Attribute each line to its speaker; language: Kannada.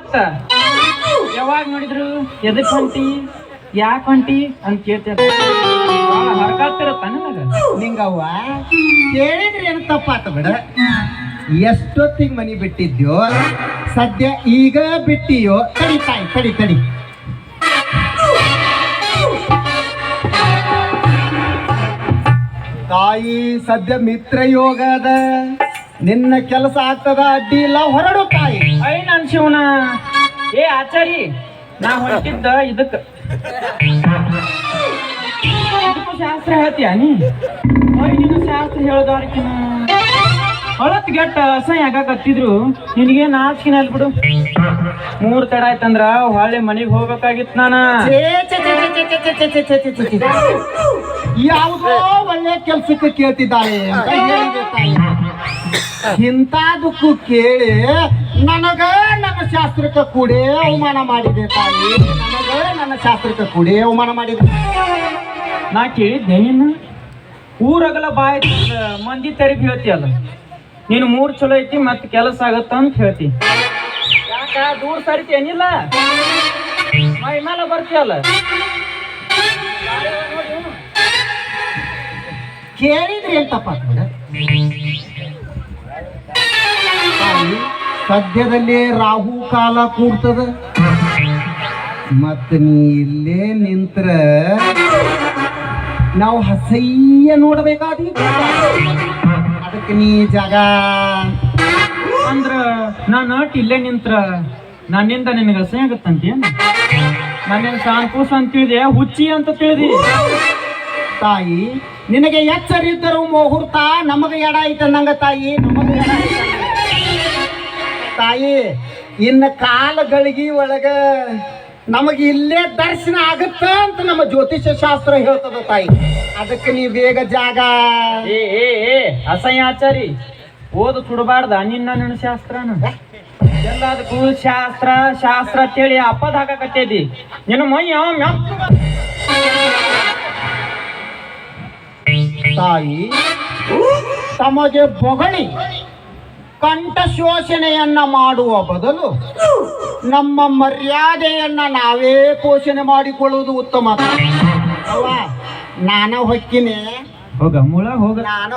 Speaker 1: ಮತ್ತ ಯಾವಾಗ ನೋಡಿದ್ರು ಎದಕ್ ಹೊಂಟಿ ಯಾಕೆ ಹೊಂಟಿ ಅಂತ ಕೇಳ್ತಾರ ಹರಕಾಗ್ತಿರತ್ತ ನನಗ
Speaker 2: ನಿಂಗವ್ವ ಕೇಳಿದ್ರಿ ಏನು ತಪ್ಪಾತ ಬಿಡ. ಎಷ್ಟೊತ್ತಿಗೆ ಮನಿ ಬಿಟ್ಟಿದ್ಯೋ ಸದ್ಯ ಈಗ ಬಿಟ್ಟಿಯೋ? ತಡಿ ತಾಯಿ ತಡಿ ತಡಿ. ತಾಯಿ ಸದ್ಯ ಮಿತ್ರ ಯೋಗ ಅದ, ನಿನ್ನ ಕೆಲಸ ಆಗ್ತದ, ಅಡ್ಡಿ ಇಲ್ಲ, ಹೊರಡು ತಾಯಿ.
Speaker 1: ಐ ನನ್ ಶಿವನ ಏ ಆಚಾರಿ, ನಾ ಹೊಂಟಿದ್ದ ಇದಕ್ಕ ಶಾಸ್ತ್ರ ಹೇಳ್ತೀಯ ನೀ? ನೀನು ಶಾಸ್ತ್ರ ಹೇಳ್ದವ್ರಕಿನ ಹೊಳತ್ ಗೆಟ್ಟ ಅಸಹ್ಯ ಆಗಾಕತ್ತಿದ್ರು ನಿನಗೆ ನಾಚಿಕಿನ ಬಿಡು. 3 ತಡ ಆಯ್ತಂದ್ರ ಹೊಳ್ಳಿ ಮನೆಗೆ ಹೋಗ್ಬೇಕಾಗಿತ್ತು ನಾನ.
Speaker 2: ಯಾವುದೋ ಒಳ್ಳೆ ಕೆಲ್ಸಕ್ಕೆ ಕೇಳ್ತಿದ್ದಾಳೆ ಅಂತ ಹೇಳಿದೆ ತಾಯಿ. ಇಂಥದಕ್ಕೂ ಕೇಳಿ ನನಗ ನನ್ನ ಶಾಸ್ತ್ರಕ್ಕೆ ಕೂಡಿ ಅವಮಾನ ಮಾಡಿದೆ ತಾಯಿ. ನನಗ ನನ್ನ ಶಾಸ್ತ್ರಕ್ಕೆ ಕೂಡಿ ಅವಮಾನ ಮಾಡಿದೆ.
Speaker 1: ನಾ ಕೇಳಿದ್ದೆ ನೀನು ಊರಗಲ ಬಾಯ್ ಮಂದಿ ತರಿಬ್ ಹೇಳ್ತೀಯಲ್ಲ, ನೀನು 3 ಚಲೋ ಐತಿ ಮತ್ತೆ ಕೆಲಸ ಆಗತ್ತ ಅಂತ ಹೇಳ್ತಿ. ಯಾಕ ದೂರ ಸರಿತಿ ಏನಿಲ್ಲ ಮೈ ಮೇಲೆ ಬರ್ತೀಯಲ್ಲ.
Speaker 2: ಕೇಳಿದ್ರಿ ಅಂತಪ್ಪ ತಾಯಿ. ಸದ್ಯದಲ್ಲೇ ರಾಹು ಕಾಲ ಕೂಡ್ತದ, ಮತ್ತ ನೀ ಇಲ್ಲೇ ನಿಂತ್ರ ನಾವು ಹಸಯ್ಯ ನೋಡ್ಬೇಕಾದಿ. ಅದಕ್ಕೆ ನೀ ಜಾಗ
Speaker 1: ಅಂದ್ರ ನಾನು ಇಲ್ಲೇ ನಿಂತ್ರ ನನ್ನಿಂದ ನಿನಗೆ ಅಸಹ್ಯ ಆಗತ್ತಂತೀಯ? ನನ್ನೇನು ಸಾನ್ಕೂಸ ಅಂತ ತಿಳಿದೆ, ಹುಚ್ಚಿ ಅಂತ ತಿಳಿದಿ?
Speaker 2: ತಾಯಿ ನಿನಗೆ ಎಚ್ಚರಿದ್ದರು ಮುಹೂರ್ತ, ನಮಗೆ ಎಡ ಐತಂದಂಗ ತಾಯಿ. ನಮಗೆ ಎಡ ತಾಯಿ. ಇನ್ನು ಕಾಲಗಳಿಗೆ ಒಳಗ ನಮಗೆ ಇಲ್ಲೇ ದರ್ಶನ ಆಗುತ್ತ ಅಂತ ನಮ್ಮ ಜ್ಯೋತಿಷ್ಯ ಶಾಸ್ತ್ರ ಹೇಳ್ತದ ತಾಯಿ. ಅದಕ್ಕೆ ನೀ ಬೇಗ ಜಾಗ.
Speaker 1: ಏ ಏ ಏ ಅಸಹ್ಯ ಆಚಾರಿ, ಓದು ಸುಡಬಾರ್ದ ನಿನ್ನ ನನ್ನ ಶಾಸ್ತ್ರನ? ಎಲ್ಲದಕ್ಕೂ ಶಾಸ್ತ್ರ ಶಾಸ್ತ್ರ ಅಂತೇಳಿ ಅಪ್ಪದ ಹಾಕಕತ್ತೇದಿ. ನಿನ್ನ ಮೈ
Speaker 2: ತಾಯಿ ತಮಗೆ ಬೊಗಳಿ ಕಂಠ ಶೋಷಣೆಯನ್ನ ಮಾಡುವ ಬದಲು ನಮ್ಮ ಮರ್ಯಾದೆಯನ್ನ ನಾವೇ ಪೋಷಣೆ ಮಾಡಿಕೊಳ್ಳುವುದು ಉತ್ತಮ. ಅಲ್ವಾ? ನಾನು ಹೊಕ್ಕಿನಿ,
Speaker 1: ಹೋಗ ಮುಳ ಹೋಗ.
Speaker 2: ನಾನು